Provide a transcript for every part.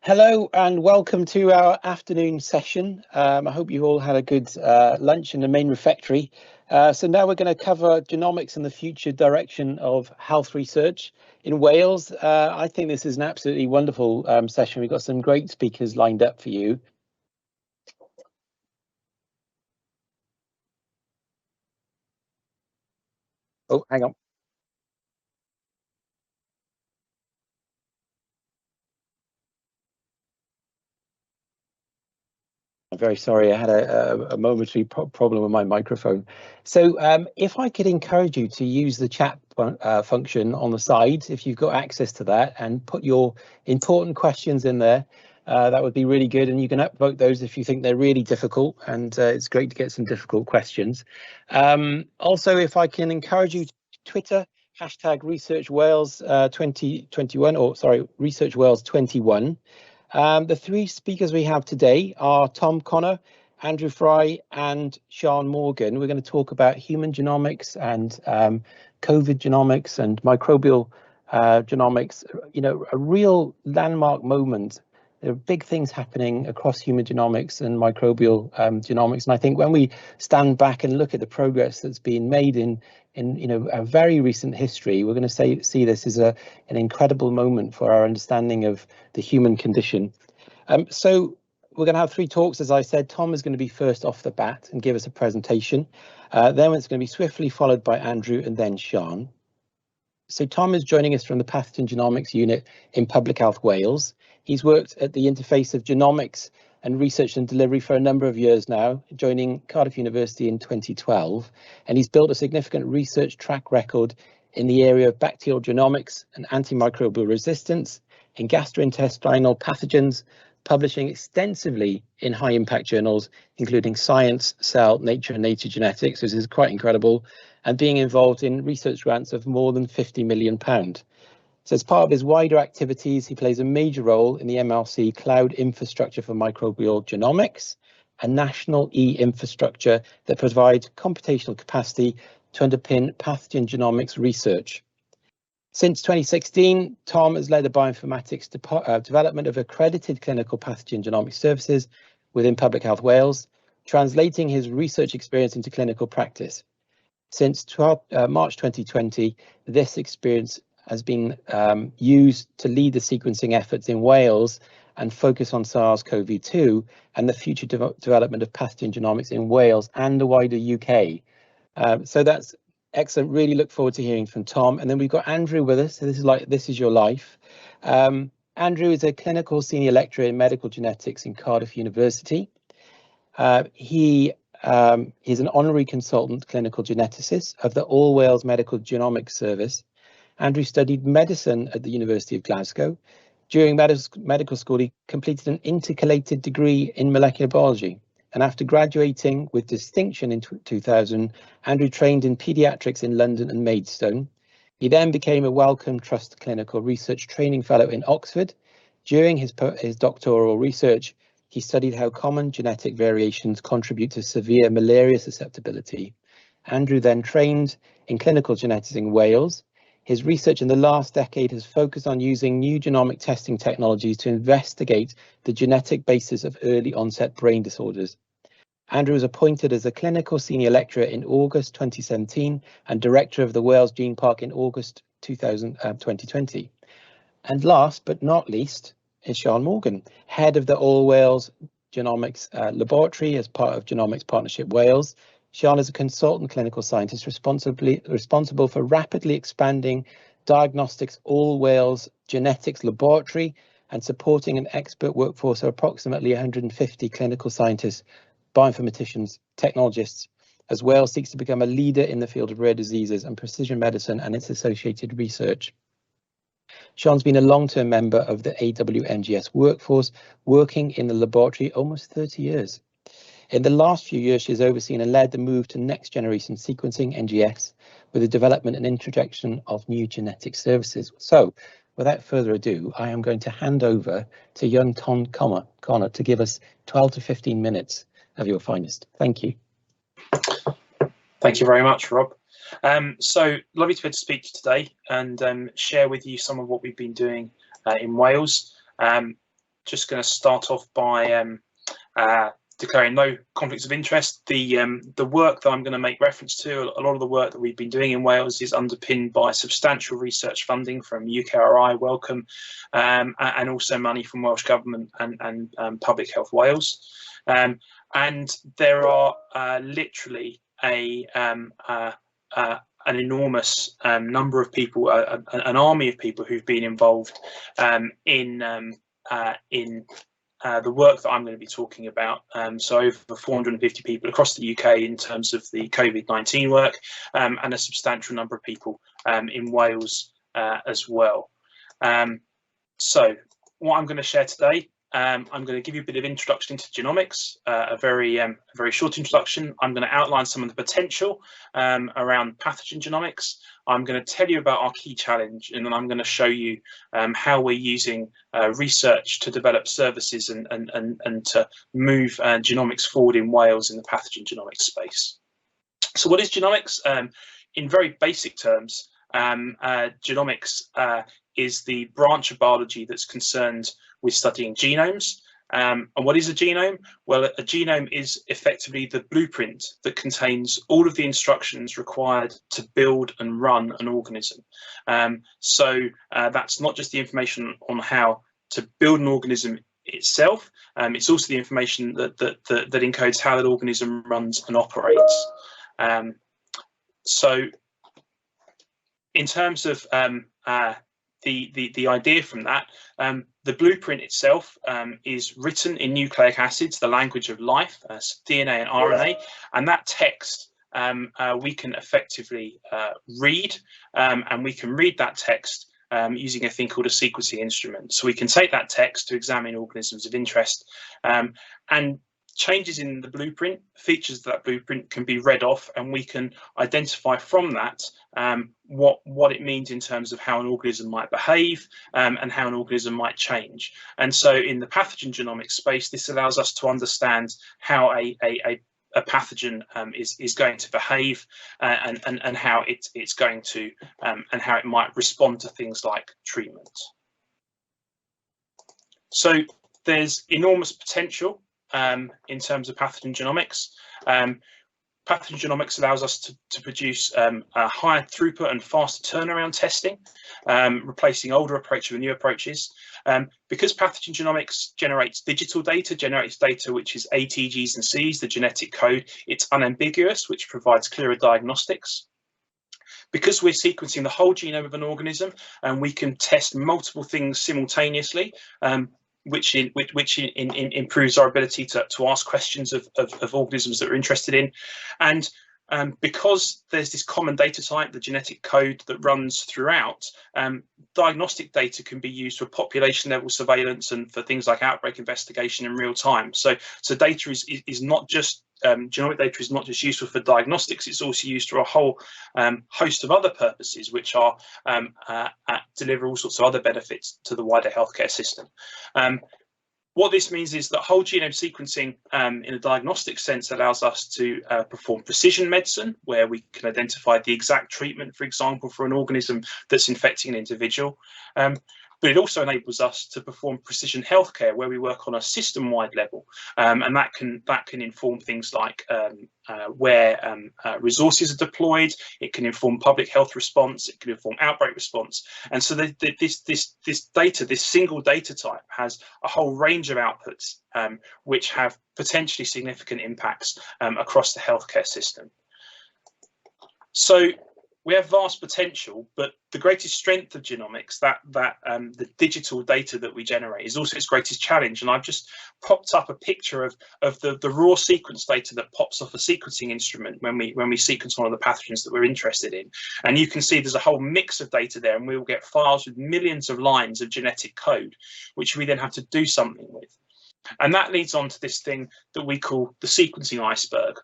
Hello and welcome to our afternoon session. I hope you all had a good lunch in the main refectory. So now we're going to cover genomics and the future direction of health research in Wales. I think this is an absolutely wonderful session. We've got some great speakers lined up for you. Oh, hang on. I'm very sorry, I had a momentary problem with my microphone. So if I could encourage you to use the chat function on the side, if you've got access to that, and put your important questions in there, that would be really good. And you can upvote those if you think they're really difficult, and it's great to get some difficult questions. Also, if I can encourage you to Twitter, hashtag Research Wales 2021, or sorry, Research Wales 21. The three speakers we have today are Tom Connor, Andrew Fry and Sian Morgan. We're going to talk about human genomics and COVID genomics and microbial genomics, you know, a real landmark moment. There are big things happening across human genomics and microbial genomics. And I think when we stand back and look at the progress that's been made in you know, a very recent history, we're going to see this as an incredible moment for our understanding of the human condition. So we're going to have three talks. As I said, Tom is going to be first off the bat and give us a presentation. Then it's going to be swiftly followed by Andrew and then Sian. So Tom is joining us from the Pathogen Genomics unit in Public Health Wales. He's worked at the interface of genomics and research and delivery for a number of years now, joining Cardiff University in 2012. And he's built a significant research track record in the area of bacterial genomics and antimicrobial resistance, in gastrointestinal pathogens, publishing extensively in high impact journals, including Science, Cell, Nature and Nature Genetics, which is quite incredible, and being involved in research grants of more than £50 million. So as part of his wider activities, he plays a major role in the MLC Cloud Infrastructure for Microbial Genomics, a national e-infrastructure that provides computational capacity to underpin pathogen genomics research. Since 2016, Tom has led the Bioinformatics development of accredited clinical pathogen genomics services within Public Health Wales, translating his research experience into clinical practice. Since March 2020, this experience has been used to lead the sequencing efforts in Wales and focus on SARS-CoV-2 and the future development of pathogen genomics in Wales and the wider UK. So that's excellent. Really look forward to hearing from Tom. And then we've got Andrew with us. So this is your life. Andrew is a clinical senior lecturer in medical genetics in Cardiff University. He is an honorary consultant clinical geneticist of the All Wales Medical Genomics Service. Andrew studied medicine at the University of Glasgow. During medical school, he completed an intercalated degree in molecular biology. And after graduating with distinction in 2000, Andrew trained in paediatrics in London and Maidstone. He then became a Wellcome Trust Clinical Research Training Fellow in Oxford. During his doctoral research, he studied how common genetic variations contribute to severe malaria susceptibility. Andrew then trained in clinical genetics in Wales. His research in the last decade has focused on using new genomic testing technologies to investigate the genetic basis of early onset brain disorders. Andrew was appointed as a clinical senior lecturer in August 2017 and director of the Wales Gene Park in August 2020. And last but not least is Sian Morgan, head of the All Wales Genomics Laboratory as part of Genomics Partnership Wales. Sian is a consultant clinical scientist responsible for rapidly expanding Diagnostics All Wales Genetics Laboratory and supporting an expert workforce of approximately 150 clinical scientists, bioinformaticians, technologists, as Wales seeks to become a leader in the field of rare diseases and precision medicine and its associated research. Sian's been a long-term member of the AWMGS workforce, working in the laboratory almost 30 years. In the last few years, she has overseen and led the move to next generation sequencing, NGS, with the development and introduction of new genetic services. So without further ado, I am going to hand over to young Tom Connor to give us 12 to 15 minutes of your finest. Thank you. Thank you very much, Rob. So lovely to be able to speak to you today and share with you some of what we've been doing in Wales. just going to start off by declaring no conflicts of interest. The work that I'm going to make reference to, a lot of the work that we've been doing in Wales is underpinned by substantial research funding from UKRI, Wellcome, and also money from Welsh Government and Public Health Wales. And there are literally an enormous number of people, an army of people who've been involved in the work that I'm going to be talking about. So over 450 people across the UK in terms of the COVID-19 work, and a substantial number of people in Wales as well. So what I'm going to share today, I'm going to give you a bit of introduction into genomics, a very short introduction. I'm going to outline some of the potential around pathogen genomics. I'm going to tell you about our key challenge, and then I'm going to show you how we're using research to develop services and to move genomics forward in Wales in the pathogen genomics space. So what is genomics? In very basic terms, genomics is the branch of biology that's concerned with studying genomes. And what is a genome? Well, a genome is effectively the blueprint that contains all of the instructions required to build and run an organism. So that's not just the information on how to build an organism itself, it's also the information that encodes how that organism runs and operates. So in terms of the idea from that, the blueprint itself is written in nucleic acids, the language of life, DNA and RNA, and that text we can effectively read, and we can read that text using a thing called a sequencing instrument. So we can take that text to examine organisms of interest, and changes in the blueprint, features of that blueprint can be read off, and we can identify from that what it means in terms of how an organism might behave, and how an organism might change. And so in the pathogen genomics space, this allows us to understand how a pathogen is going to behave, and how it's going to and how it might respond to things like treatment. So there's enormous potential in terms of pathogen genomics. Pathogen genomics allows us to produce a higher throughput and faster turnaround testing, replacing older approaches with new approaches. Because pathogen genomics generates digital data, generates data which is A, T, Gs and Cs, the genetic code, it's unambiguous, which provides clearer diagnostics. Because we're sequencing the whole genome of an organism, and we can test multiple things simultaneously, which improves our ability to ask questions of organisms that we're interested in. And because there's this common data type, the genetic code that runs throughout, diagnostic data can be used for population level surveillance and for things like outbreak investigation in real time. So data is not just genomic data is not just useful for diagnostics, it's also used for a whole host of other purposes, which are deliver all sorts of other benefits to the wider healthcare system. What this means is that whole genome sequencing in a diagnostic sense allows us to perform precision medicine, where we can identify the exact treatment, for example, for an organism that's infecting an individual. But it also enables us to perform precision healthcare, where we work on a system-wide level, and that can inform things like where resources are deployed. It can inform public health response. It can inform outbreak response. And so this data, this single data type, has a whole range of outputs which have potentially significant impacts across the healthcare system. So we have vast potential, but the greatest strength of genomics, the digital data that we generate, is also its greatest challenge. And I've just popped up a picture of the raw sequence data that pops off a sequencing instrument when we sequence one of the pathogens that we're interested in. And you can see there's a whole mix of data there, and we will get files with millions of lines of genetic code, which we then have to do something with. And that leads on to this thing that we call the sequencing iceberg.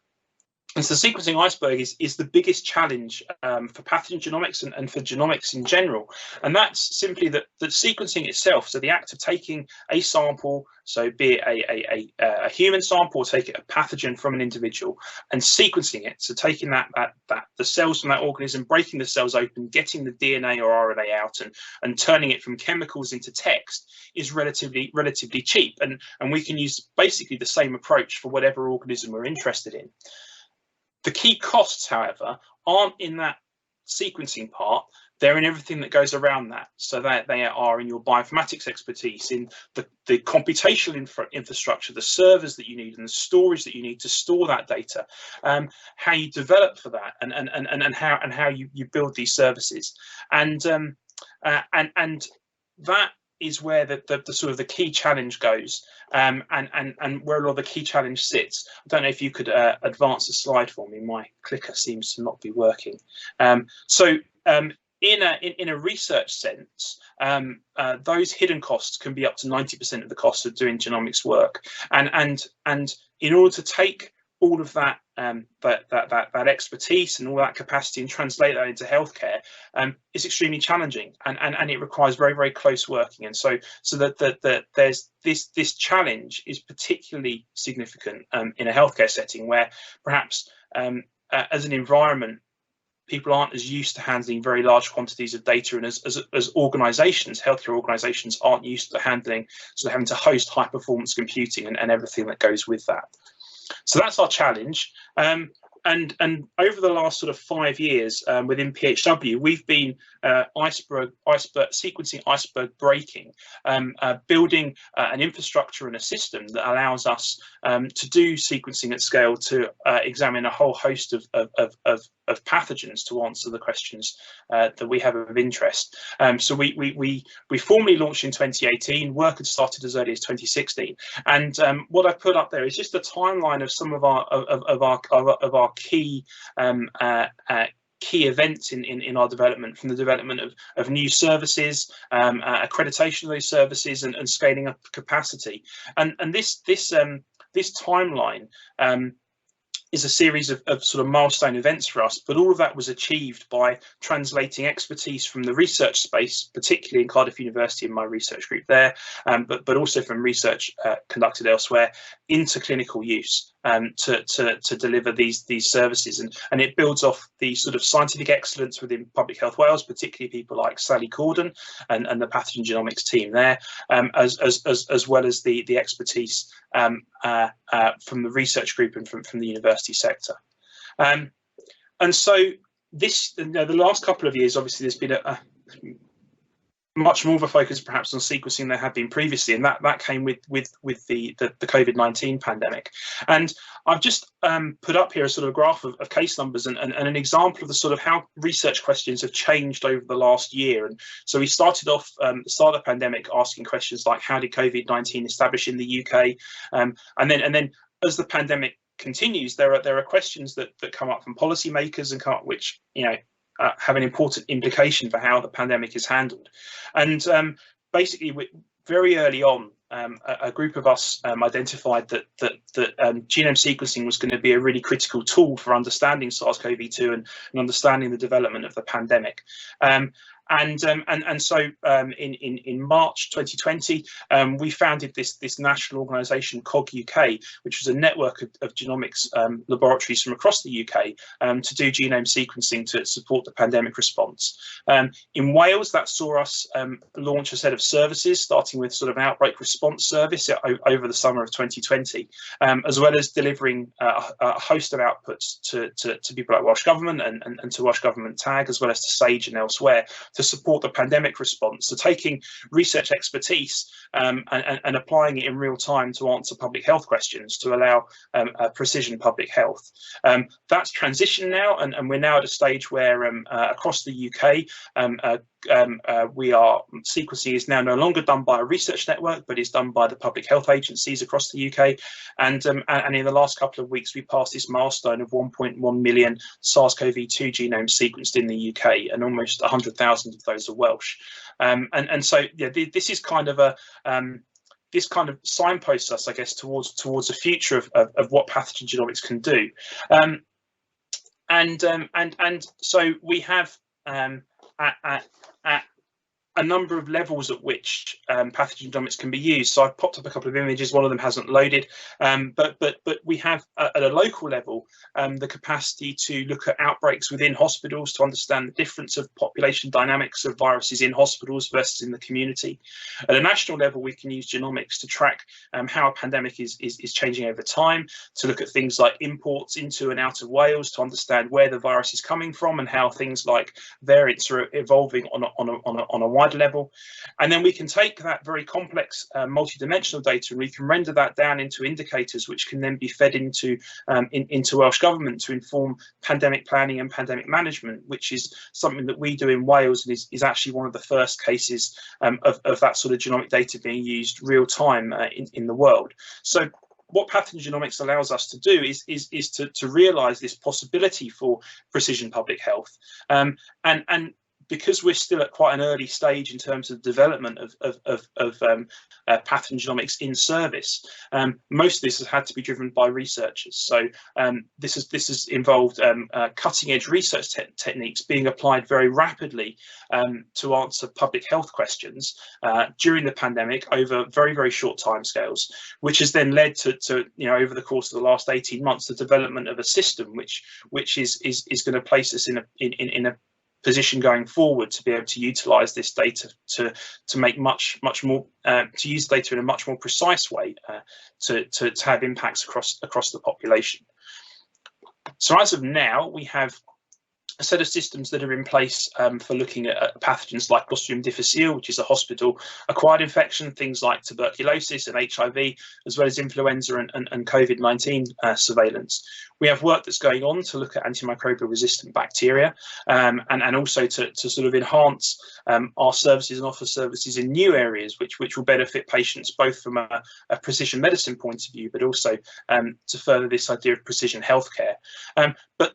And so the sequencing iceberg is the biggest challenge for pathogen genomics and for genomics in general. And that's simply that sequencing itself, so the act of taking a sample, so be it a human sample or take a pathogen from an individual and sequencing it, so taking the cells from that organism, breaking the cells open, getting the DNA or RNA out and turning it from chemicals into text is relatively cheap. And we can use basically the same approach for whatever organism we're interested in. The key costs, however, aren't in that sequencing part. They're in everything that goes around that. So that they are in your bioinformatics expertise, in the computational infrastructure, the servers that you need, and the storage that you need to store that data, how you develop for that, and how you build these services, and that is where the sort of the key challenge goes, and where a lot of the key challenge sits. I don't know if you could advance the slide for me. My clicker seems to not be working. In a research sense, those hidden costs can be up to 90% of the cost of doing genomics work, and in order to take all of that that expertise and all that capacity and translate that into healthcare is extremely challenging, and it requires very close working. And so that there's this challenge is particularly significant in a healthcare setting where perhaps as an environment people aren't as used to handling very large quantities of data, and as organizations, healthcare organizations aren't used to handling, so having to host high performance computing and everything that goes with that. So that's our challenge. And over the last sort of 5 years within PHW, we've been sequencing iceberg breaking, building an infrastructure and a system that allows us to do sequencing at scale to examine a whole host of pathogens to answer the questions that we have of interest. So we formally launched in 2018. Work had started as early as 2016, and what I've put up there is just a timeline of some of our key key events in our development, from the development of new services, accreditation of those services, and scaling up capacity. And this timeline is a series of sort of milestone events for us, but all of that was achieved by translating expertise from the research space, particularly in Cardiff University in my research group there, but also from research conducted elsewhere, into clinical use to deliver these services. And it builds off the sort of scientific excellence within Public Health Wales, particularly people like Sally Corden and the Pathogen Genomics team there, as well as the expertise from the research group and from the university sector. And so this, the last couple of years, obviously there's been a much more of a focus perhaps on sequencing than there had been previously, and that came with the COVID-19 pandemic. And I've just put up here a sort of graph of case numbers and an example of the sort of how research questions have changed over the last year. And so we started off at the start of the pandemic asking questions like, how did COVID-19 establish in the UK? And then as the pandemic continues, there are questions that come up from policymakers and come up which, you know, have an important implication for how the pandemic is handled. And basically, very early on, a group of us identified that genome sequencing was going to be a really critical tool for understanding SARS-CoV-2 and understanding the development of the pandemic. And so in March 2020, we founded this national organisation, COG UK, which was a network of genomics laboratories from across the UK to do genome sequencing to support the pandemic response. In Wales, that saw us launch a set of services, starting with sort of outbreak response service over the summer of 2020, as well as delivering a host of outputs to people like Welsh Government and to Welsh Government TAG, as well as to SAGE and elsewhere, to support the pandemic response. So taking research expertise and applying it in real time to answer public health questions to allow precision public health. That's transitioned now, and we're now at a stage where across the UK, sequencing is now no longer done by a research network, but is done by the public health agencies across the UK. And in the last couple of weeks, we passed this milestone of 1.1 million SARS-CoV-2 genomes sequenced in the UK, and almost 100,000 of those are Welsh. And so yeah, this is kind of this kind of signposts us, I guess, towards a future of what pathogen genomics can do. so we have at a number of levels at which pathogen genomics can be used. So I've popped up a couple of images. One of them hasn't loaded, but we have at a local level the capacity to look at outbreaks within hospitals to understand the difference of population dynamics of viruses in hospitals versus in the community. At a national level, we can use genomics to track how a pandemic is changing over time, to look at things like imports into and out of Wales, to understand where the virus is coming from and how things like variants are evolving on a wider level. And then we can take that very complex multidimensional data and we can render that down into indicators which can then be fed into Welsh Government to inform pandemic planning and pandemic management, which is something that we do in Wales and is actually one of the first cases of that sort of genomic data being used real time in the world. So what pathogen genomics allows us to do is to realise this possibility for precision public health, and because we're still at quite an early stage in terms of development of pathogen genomics in service, most of this has had to be driven by researchers. So this has involved cutting edge research techniques being applied very rapidly to answer public health questions during the pandemic over very, very short timescales, which has then led to over the course of the last 18 months, the development of a system which is going to place us in a position going forward to be able to utilize this data to make much more to use data in a much more precise way to have impacts across the population. So as of now, we have a set of systems that are in place for looking at pathogens like Clostridium difficile, which is a hospital-acquired infection, things like tuberculosis and HIV, as well as influenza and COVID-19 surveillance. We have work that's going on to look at antimicrobial resistant bacteria and also to sort of enhance our services and offer services in new areas, which will benefit patients both from a precision medicine point of view, but also to further this idea of precision healthcare. But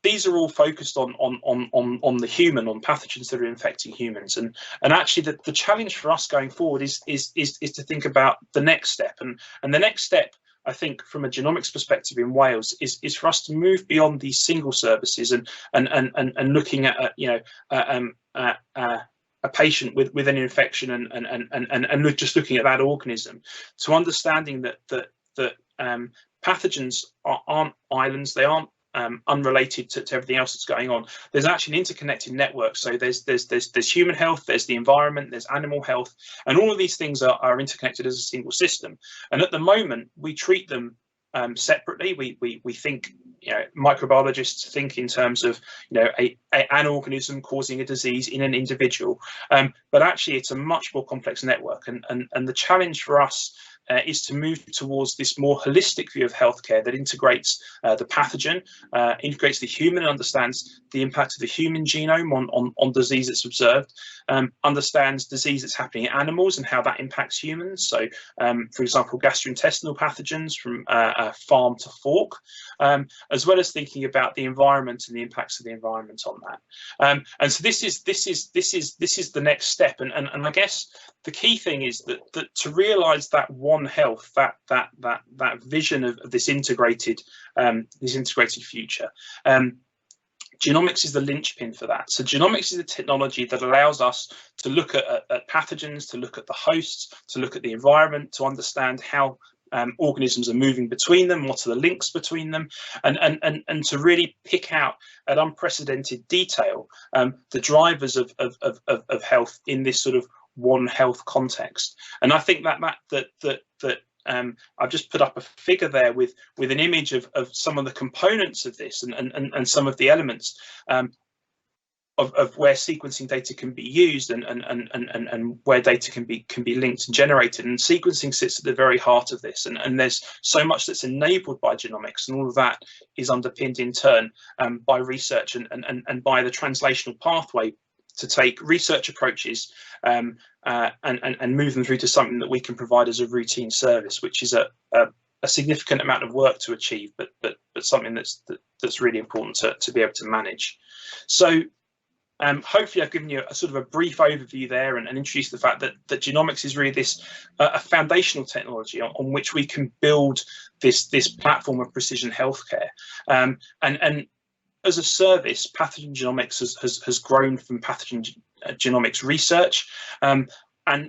these are all focused on the human, on pathogens that are infecting humans, and actually the challenge for us going forward is to think about the next step, and the next step, I think, from a genomics perspective in Wales is for us to move beyond these single services and looking at a patient with an infection and just looking at that organism, to understanding that pathogens aren't islands, they aren't unrelated to everything else that's going on. There's actually an interconnected network. So there's human health, there's the environment, there's animal health, and all of these things are interconnected as a single system. And at the moment, we treat them separately. We think, microbiologists think in terms of an organism causing a disease in an individual, but actually it's a much more complex network. And the challenge for us is to move towards this more holistic view of healthcare that integrates the pathogen, integrates the human, and understands the impact of the human genome on disease that's observed, understands disease that's happening in animals and how that impacts humans. So, for example, gastrointestinal pathogens from farm to fork, as well as thinking about the environment and the impacts of the environment on that. And so this is the next step. And I guess the key thing is that to realise that One Health, that vision of this integrated future. Genomics is the linchpin for that. So genomics is a technology that allows us to look at pathogens, to look at the hosts, to look at the environment, to understand how organisms are moving between them, what are the links between them, and to really pick out at unprecedented detail the drivers of health in this sort of One Health context. And I think that I've just put up a figure there with an image of some of the components of this and some of the elements of where sequencing data can be used and where data can be linked and generated. And sequencing sits at the very heart of this, and there's so much that's enabled by genomics, and all of that is underpinned in turn by research and by the translational pathway to take research approaches and move them through to something that we can provide as a routine service, which is a significant amount of work to achieve, but something that's really important to be able to manage. So hopefully I've given you a sort of a brief overview there and introduced the fact that genomics is really this a foundational technology on which we can build this platform of precision healthcare. And as a service, pathogen genomics has grown from pathogen genomics research, and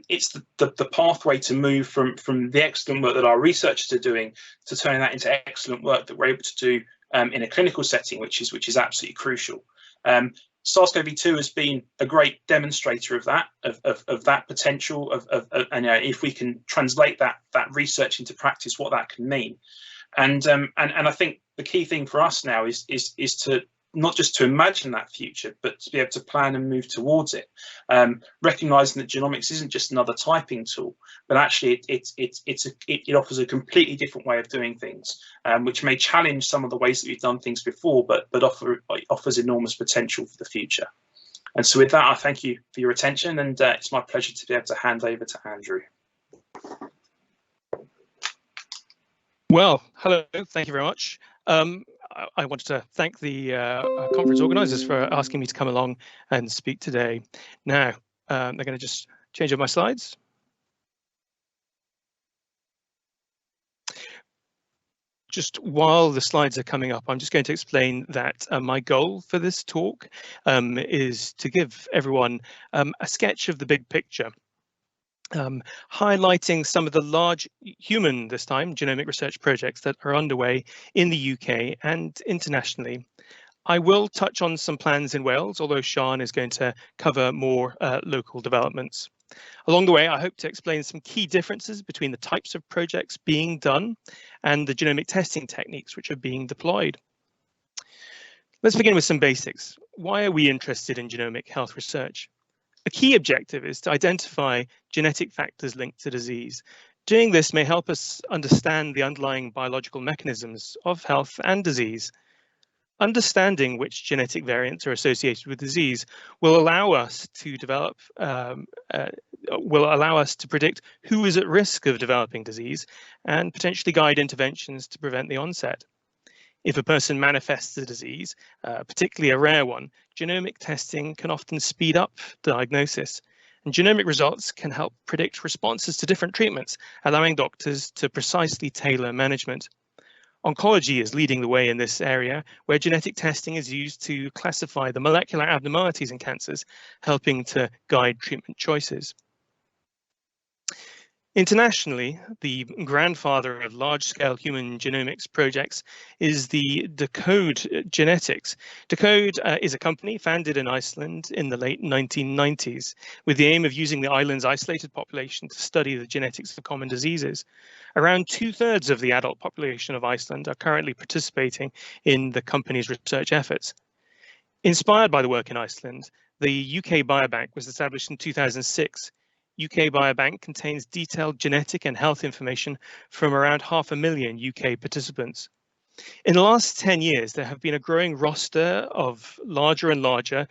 it's the pathway to move from the excellent work that our researchers are doing to turning that into excellent work that we're able to do in a clinical setting, which is absolutely crucial. SARS-CoV-2 has been a great demonstrator of that potential and if we can translate that research into practice, what that can mean. And I think the key thing for us now is to not just to imagine that future, but to be able to plan and move towards it, recognizing that genomics isn't just another typing tool, but actually it offers a completely different way of doing things, which may challenge some of the ways that we've done things before, but offers enormous potential for the future. And so with that, I thank you for your attention, and it's my pleasure to be able to hand over to Andrew. Well, hello, thank you very much. I wanted to thank the conference organisers for asking me to come along and speak today. Now, they're going to just change up my slides. Just while the slides are coming up, I'm just going to explain that my goal for this talk is to give everyone a sketch of the big picture. Highlighting some of the large human, this time, genomic research projects that are underway in the UK and internationally. I will touch on some plans in Wales, although Sian is going to cover more local developments. Along the way, I hope to explain some key differences between the types of projects being done and the genomic testing techniques which are being deployed. Let's begin with some basics. Why are we interested in genomic health research? A key objective is to identify genetic factors linked to disease. Doing this may help us understand the underlying biological mechanisms of health and disease. Understanding which genetic variants are associated with disease will allow us to develop, predict who is at risk of developing disease and potentially guide interventions to prevent the onset. If a person manifests a disease, particularly a rare one, genomic testing can often speed up diagnosis, and genomic results can help predict responses to different treatments, allowing doctors to precisely tailor management. Oncology is leading the way in this area, where genetic testing is used to classify the molecular abnormalities in cancers, helping to guide treatment choices. Internationally, the grandfather of large-scale human genomics projects is the Decode Genetics. Decode is a company founded in Iceland in the late 1990s, with the aim of using the island's isolated population to study the genetics of common diseases. Around 2/3 of the adult population of Iceland are currently participating in the company's research efforts. Inspired by the work in Iceland, the UK Biobank was established in 2006. UK Biobank contains detailed genetic and health information from around 500,000 UK participants. In the last 10 years, there have been a growing roster of larger and larger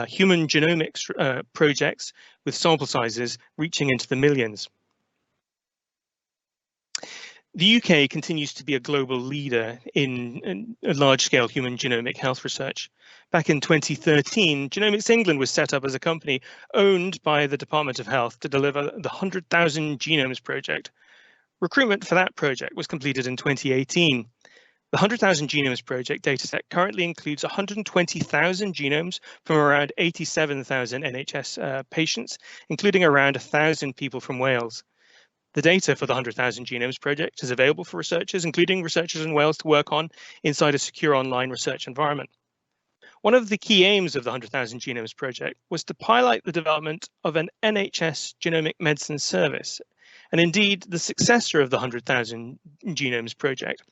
human genomics projects with sample sizes reaching into the millions. The UK continues to be a global leader in large-scale human genomic health research. Back in 2013, Genomics England was set up as a company owned by the Department of Health to deliver the 100,000 Genomes project. Recruitment for that project was completed in 2018. The 100,000 Genomes project dataset currently includes 120,000 genomes from around 87,000 NHS patients, including around 1,000 people from Wales. The data for the 100,000 Genomes project is available for researchers, including researchers in Wales, to work on inside a secure online research environment. One of the key aims of the 100,000 Genomes project was to pilot the development of an NHS genomic medicine service, and indeed the successor of the 100,000 Genomes project,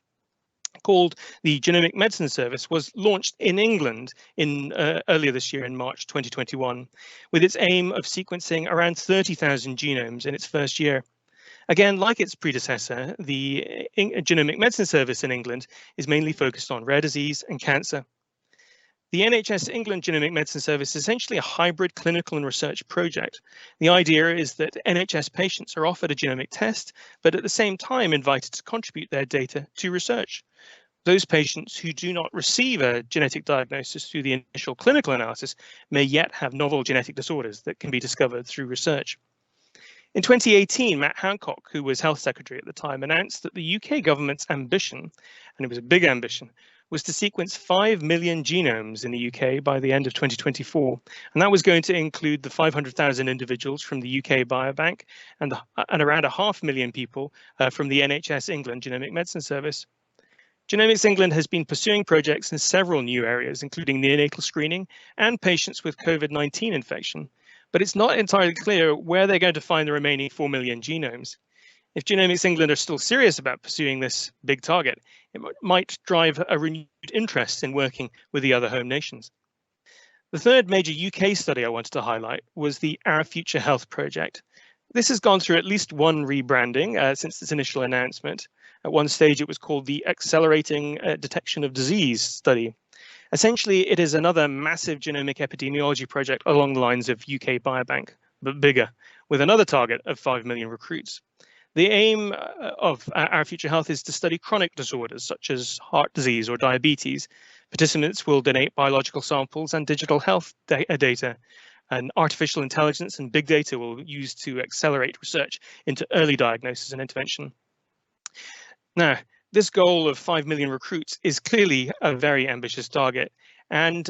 called the Genomic Medicine Service, was launched in England earlier this year in March 2021, with its aim of sequencing around 30,000 genomes in its first year. Again, like its predecessor, the Genomic Medicine Service in England is mainly focused on rare disease and cancer. The NHS England Genomic Medicine Service is essentially a hybrid clinical and research project. The idea is that NHS patients are offered a genomic test, but at the same time invited to contribute their data to research. Those patients who do not receive a genetic diagnosis through the initial clinical analysis may yet have novel genetic disorders that can be discovered through research. In 2018, Matt Hancock, who was Health Secretary at the time, announced that the UK government's ambition, and it was a big ambition, was to sequence 5 million genomes in the UK by the end of 2024. And that was going to include the 500,000 individuals from the UK Biobank and around 500,000 people from the NHS England Genomic Medicine Service. Genomics England has been pursuing projects in several new areas, including neonatal screening and patients with COVID-19 infection. But it's not entirely clear where they're going to find the remaining 4 million genomes. If Genomics England are still serious about pursuing this big target, it might drive a renewed interest in working with the other home nations. The third major UK study I wanted to highlight was the Our Future Health project. This has gone through at least one rebranding since its initial announcement. At one stage, it was called the Accelerating Detection of Disease study. Essentially, it is another massive genomic epidemiology project along the lines of UK Biobank, but bigger, with another target of 5 million recruits. The aim of Our Future Health is to study chronic disorders such as heart disease or diabetes. Participants will donate biological samples and digital health data, and artificial intelligence and big data will use to accelerate research into early diagnosis and intervention. Now, this goal of 5 million recruits is clearly a very ambitious target, and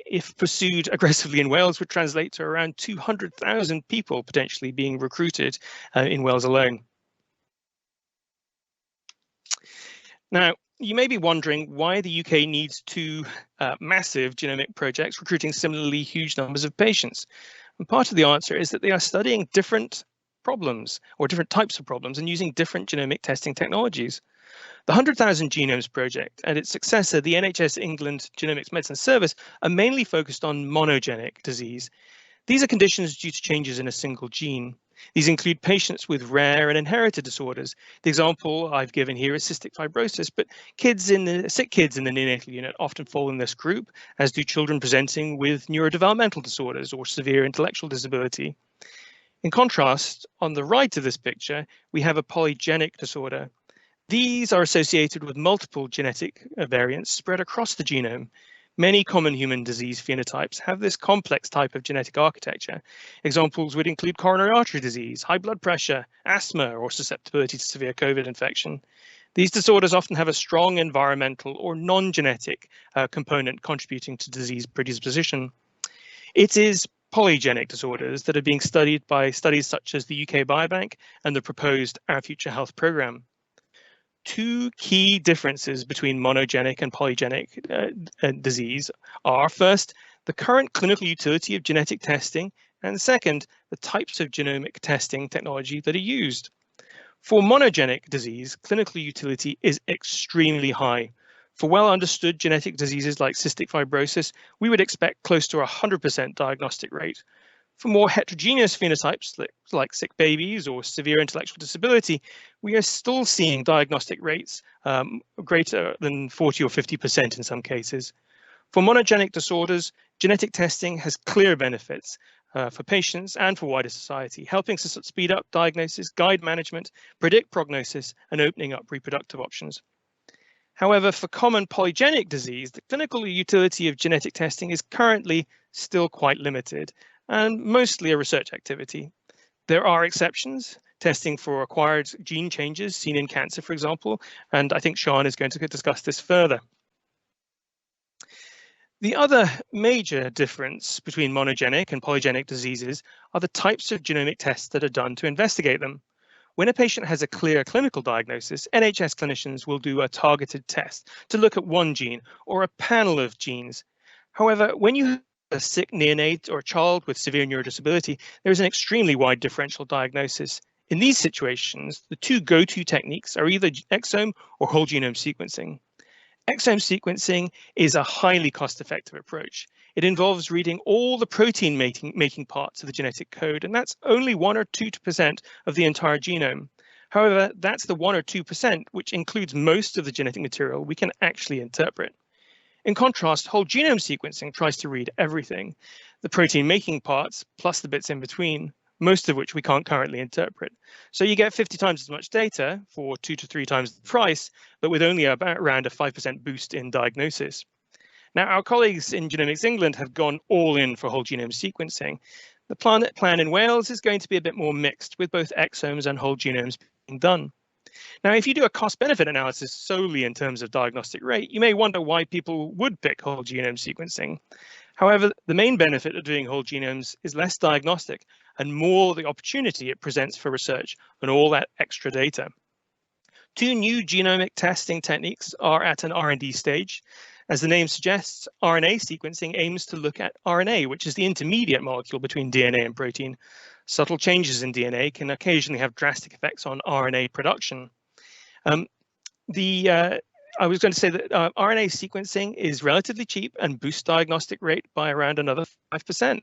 if pursued aggressively in Wales, would translate to around 200,000 people potentially being recruited in Wales alone. Now, you may be wondering why the UK needs two massive genomic projects recruiting similarly huge numbers of patients. And part of the answer is that they are studying different problems or different types of problems and using different genomic testing technologies. The 100,000 Genomes Project and its successor, the NHS England Genomics Medicine Service, are mainly focused on monogenic disease. These are conditions due to changes in a single gene. These include patients with rare and inherited disorders. The example I've given here is cystic fibrosis, but sick kids in the neonatal unit often fall in this group, as do children presenting with neurodevelopmental disorders or severe intellectual disability. In contrast, on the right of this picture, we have a polygenic disorder. These are associated with multiple genetic variants spread across the genome. Many common human disease phenotypes have this complex type of genetic architecture. Examples would include coronary artery disease, high blood pressure, asthma, or susceptibility to severe COVID infection. These disorders often have a strong environmental or non-genetic component contributing to disease predisposition. It is polygenic disorders that are being studied by studies such as the UK Biobank and the proposed Our Future Health programme. Two key differences between monogenic and polygenic disease are, first, the current clinical utility of genetic testing, and second, the types of genomic testing technology that are used. For monogenic disease, clinical utility is extremely high. For well understood genetic diseases like cystic fibrosis, we would expect close to 100% diagnostic rate. For more heterogeneous phenotypes like sick babies or severe intellectual disability, we are still seeing diagnostic rates greater than 40 or 50% in some cases. For monogenic disorders, genetic testing has clear benefits for patients and for wider society, helping to speed up diagnosis, guide management, predict prognosis, and opening up reproductive options. However, for common polygenic disease, the clinical utility of genetic testing is currently still quite limited and mostly a research activity. There are exceptions, testing for acquired gene changes seen in cancer, for example, and I think Sian is going to discuss this further. The other major difference between monogenic and polygenic diseases are the types of genomic tests that are done to investigate them. When a patient has a clear clinical diagnosis, NHS clinicians will do a targeted test to look at one gene or a panel of genes. However, when you have a sick neonate or a child with severe neurodisability, there is an extremely wide differential diagnosis. In these situations, the two go-to techniques are either exome or whole genome sequencing. Exome sequencing is a highly cost-effective approach. It involves reading all the protein making parts of the genetic code, and that's only 1 or 2% of the entire genome. However, that's the 1 or 2% which includes most of the genetic material we can actually interpret. In contrast, whole genome sequencing tries to read everything, the protein making parts plus the bits in between, most of which we can't currently interpret. So you get 50 times as much data for 2 to 3 times the price, but with only around a 5% boost in diagnosis. Now, our colleagues in Genomics England have gone all in for whole genome sequencing. The plan in Wales is going to be a bit more mixed, with both exomes and whole genomes being done. Now, if you do a cost-benefit analysis solely in terms of diagnostic rate, you may wonder why people would pick whole genome sequencing. However, the main benefit of doing whole genomes is less diagnostic and more the opportunity it presents for research on all that extra data. Two new genomic testing techniques are at an R&D stage. As the name suggests, RNA sequencing aims to look at RNA, which is the intermediate molecule between DNA and protein. Subtle changes in DNA can occasionally have drastic effects on RNA production. I was going to say that RNA sequencing is relatively cheap and boosts diagnostic rate by around another 5%.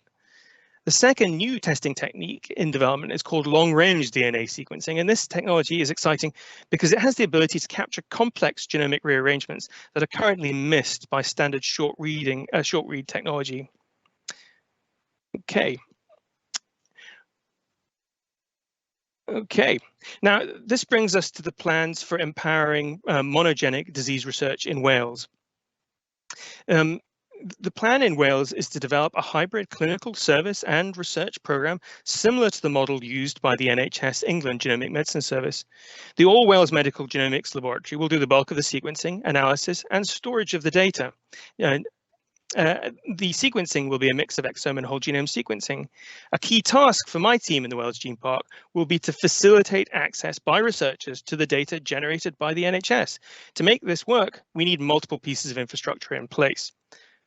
The second new testing technique in development is called long-range DNA sequencing, and this technology is exciting because it has the ability to capture complex genomic rearrangements that are currently missed by standard short read technology. Okay, now this brings us to the plans for empowering monogenic disease research in Wales. The plan in Wales is to develop a hybrid clinical service and research program similar to the model used by the NHS England Genomic Medicine Service. The All Wales Medical Genomics Laboratory will do the bulk of the sequencing, analysis, and storage of the data. The sequencing will be a mix of exome and whole genome sequencing. A key task for my team in the Wales Gene Park will be to facilitate access by researchers to the data generated by the NHS. To make this work, we need multiple pieces of infrastructure in place.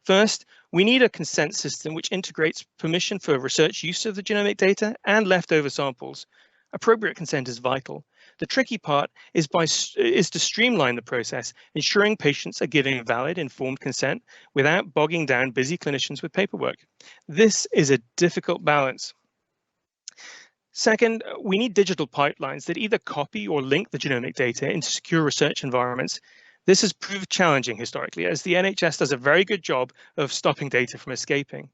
First, we need a consent system which integrates permission for research use of the genomic data and leftover samples. Appropriate consent is vital. The tricky part is to streamline the process, ensuring patients are giving valid, informed consent without bogging down busy clinicians with paperwork. This is a difficult balance. Second, we need digital pipelines that either copy or link the genomic data into secure research environments. This has proved challenging historically, as the NHS does a very good job of stopping data from escaping.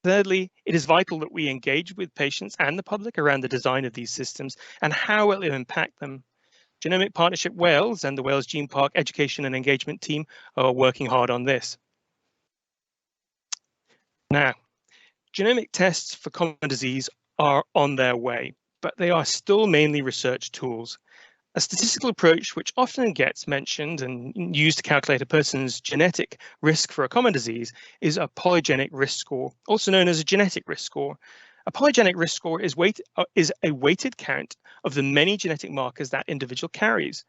Thirdly, it is vital that we engage with patients and the public around the design of these systems and how it will impact them. Genomic Partnership Wales and the Wales Gene Park Education and Engagement team are working hard on this. Now, genomic tests for common disease are on their way, but they are still mainly research tools. A statistical approach which often gets mentioned and used to calculate a person's genetic risk for a common disease is a polygenic risk score, also known as a genetic risk score. A polygenic risk score is a weighted count of the many genetic markers that individual carries.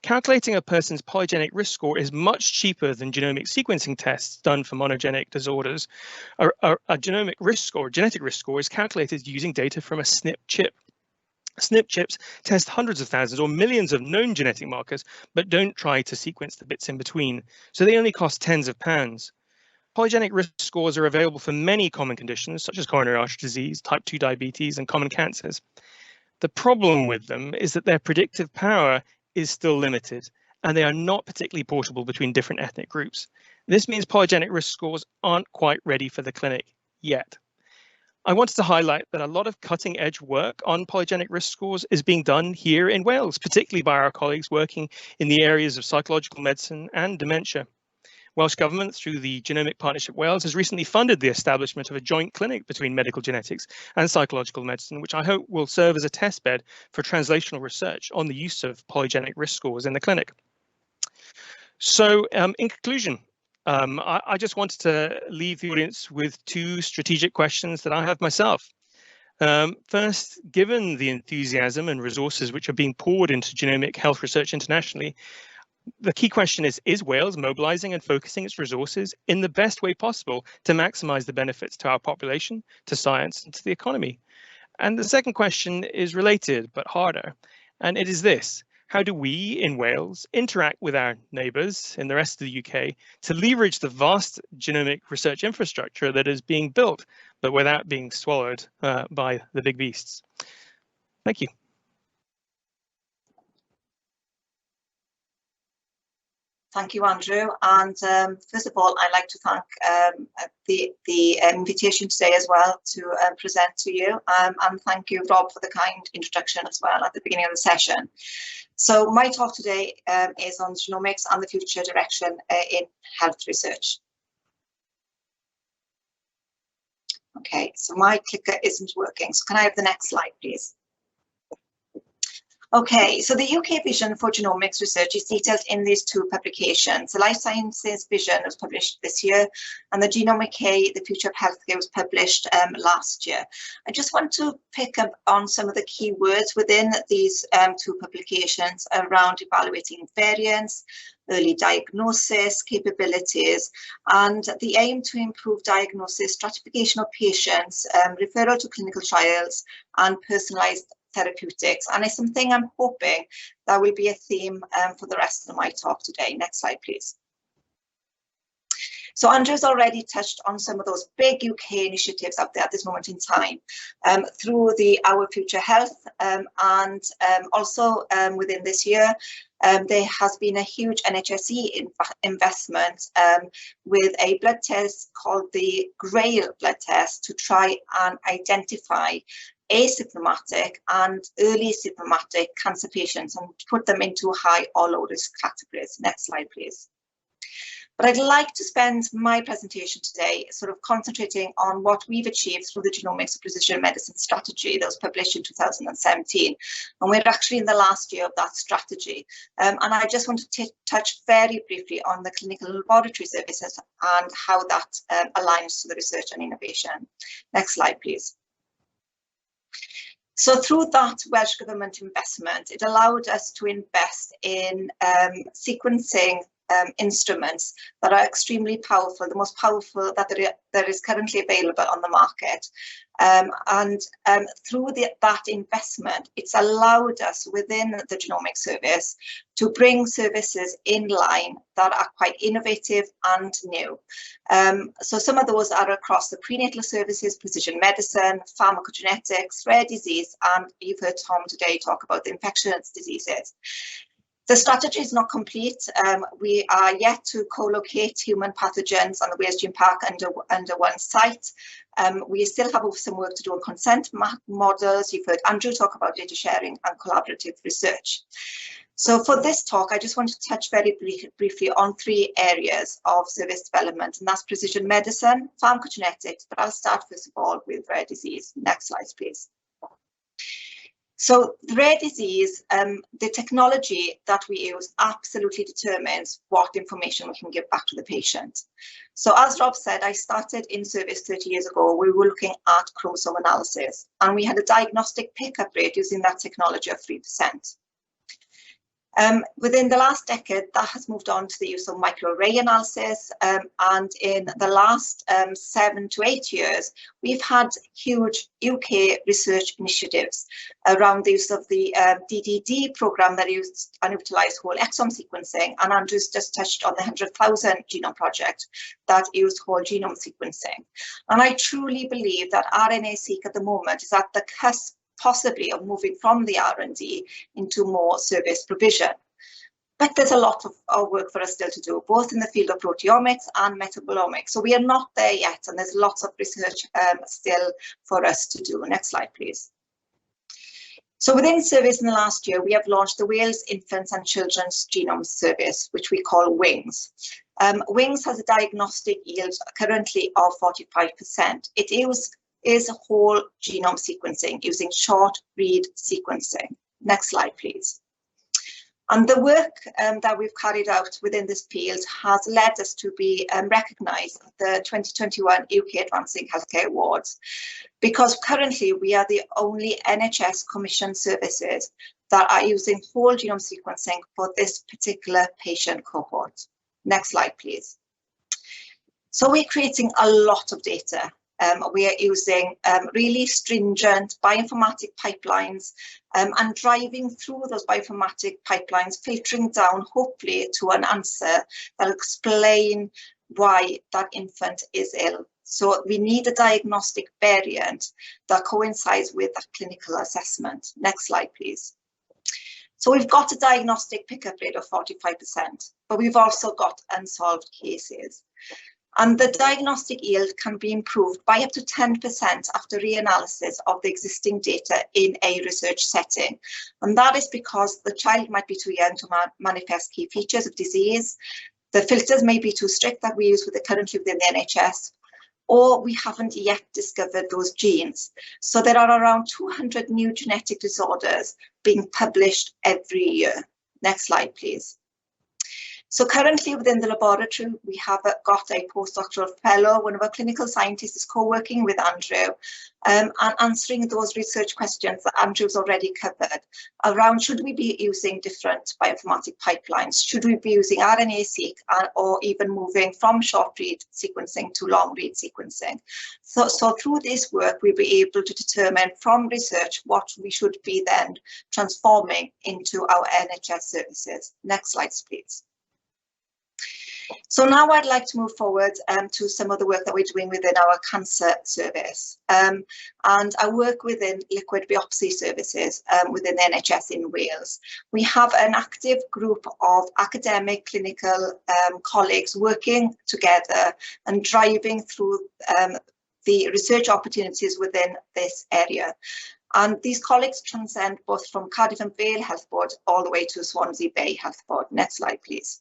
Calculating a person's polygenic risk score is much cheaper than genomic sequencing tests done for monogenic disorders. A genomic risk score, genetic risk score, is calculated using data from a SNP chip. SNP chips test hundreds of thousands or millions of known genetic markers, but don't try to sequence the bits in between, so they only cost tens of pounds. Polygenic risk scores are available for many common conditions, such as coronary artery disease, type 2 diabetes, and common cancers. The problem with them is that their predictive power is still limited, and they are not particularly portable between different ethnic groups. This means polygenic risk scores aren't quite ready for the clinic yet. I wanted to highlight that a lot of cutting-edge work on polygenic risk scores is being done here in Wales, particularly by our colleagues working in the areas of psychological medicine and dementia. Welsh Government, through the Genomic Partnership Wales, has recently funded the establishment of a joint clinic between medical genetics and psychological medicine, which I hope will serve as a testbed for translational research on the use of polygenic risk scores in the clinic. So, in conclusion, I just wanted to leave the audience with two strategic questions that I have myself. First, given the enthusiasm and resources which are being poured into genomic health research internationally, the key question is Wales mobilizing and focusing its resources in the best way possible to maximize the benefits to our population, to science, and to the economy? And the second question is related but harder, and it is this: how do we in Wales interact with our neighbours in the rest of the UK to leverage the vast genomic research infrastructure that is being built, but without being swallowed by the big beasts? Thank you. Thank you, Andrew. And first of all, I'd like to thank the invitation today as well to present to you. And thank you, Rob, for the kind introduction as well at the beginning of the session. So my talk today is on genomics and the future direction in health research. Okay, so my clicker isn't working. So can I have the next slide, please? Okay, so the UK vision for genomics research is detailed in these two publications. The Life Sciences Vision was published this year, and the Genomic, The Future of Healthcare, was published last year. I just want to pick up on some of the key words within these two publications around evaluating variants, early diagnosis, capabilities, and the aim to improve diagnosis, stratification of patients, referral to clinical trials, and personalised therapeutics. And it's something I'm hoping that will be a theme for the rest of my talk today. Next slide, please. So Andrew's already touched on some of those big UK initiatives out there at this moment in time through the Our Future Health and also within this year. There has been a huge NHSE investment with a blood test called the GRAIL blood test to try and identify asymptomatic and early symptomatic cancer patients and put them into high or low risk categories. Next slide, please. But I'd like to spend my presentation today sort of concentrating on what we've achieved through the Genomics of Precision Medicine strategy that was published in 2017. And we're actually in the last year of that strategy. And I just want to touch very briefly on the clinical laboratory services and how that aligns to the research and innovation. Next slide, please. So through that Welsh Government investment, it allowed us to invest in sequencing instruments that are extremely powerful, the most powerful that there is currently available on the market. Through that investment, it's allowed us within the genomic service to bring services in line that are quite innovative and new. So some of those are across the prenatal services, precision medicine, pharmacogenetics, rare disease, and you've heard Tom today talk about the infectious diseases. The strategy is not complete. We are yet to co-locate human pathogens on the Wales Gene Park under one site. We still have some work to do on consent models. You've heard Andrew talk about data sharing and collaborative research. So for this talk, I just want to touch very briefly on three areas of service development, and that's precision medicine, pharmacogenetics, but I'll start first of all with rare disease. Next slide, please. So rare disease, the technology that we use absolutely determines what information we can give back to the patient. So as Rob said, I started in service 30 years ago. We were looking at chromosome analysis, and we had a diagnostic pickup rate using that technology of 3%. Within the last decade, that has moved on to the use of microarray analysis, and in the last 7 to 8 years, we've had huge UK research initiatives around the use of the DDD program that used and utilised whole exome sequencing, and Andrew's just touched on the 100,000 genome project that used whole genome sequencing. And I truly believe that RNA-seq at the moment is at the cusp possibly of moving from the R&D into more service provision. But there's a lot of work for us still to do, both in the field of proteomics and metabolomics. So we are not there yet, and there's lots of research still for us to do. Next slide, please. So within service in the last year, we have launched the Wales Infants and Children's Genome Service, which we call WINGS. WINGS has a diagnostic yield currently of 45%. It is a whole genome sequencing using short read sequencing. Next slide, please. And the work that we've carried out within this field has led us to be recognised at the 2021 UK Advancing Healthcare Awards, because currently we are the only NHS commissioned services that are using whole genome sequencing for this particular patient cohort. Next slide, please. So we're creating a lot of data. We are using really stringent bioinformatic pipelines and driving through those bioinformatic pipelines, filtering down hopefully to an answer that will explain why that infant is ill. So we need a diagnostic variant that coincides with that clinical assessment. Next slide, please. So we've got a diagnostic pickup rate of 45%, but we've also got unsolved cases. And the diagnostic yield can be improved by up to 10% after reanalysis of the existing data in a research setting. And that is because the child might be too young to manifest key features of disease. The filters may be too strict that we use currently within the NHS, or we haven't yet discovered those genes. So there are around 200 new genetic disorders being published every year. Next slide, please. So currently within the laboratory, we have got a postdoctoral fellow. One of our clinical scientists is co-working with Andrew and answering those research questions that Andrew's already covered around, should we be using different bioinformatic pipelines? Should we be using RNA-seq or even moving from short-read sequencing to long-read sequencing? So through this work, we'll be able to determine from research what we should be then transforming into our NHS services. Next slide, please. So now I'd like to move forward to some of the work that we're doing within our cancer service. And I work within liquid biopsy services within the NHS in Wales. We have an active group of academic clinical colleagues working together and driving through the research opportunities within this area. And these colleagues transcend both from Cardiff and Vale Health Board all the way to Swansea Bay Health Board. Next slide, please.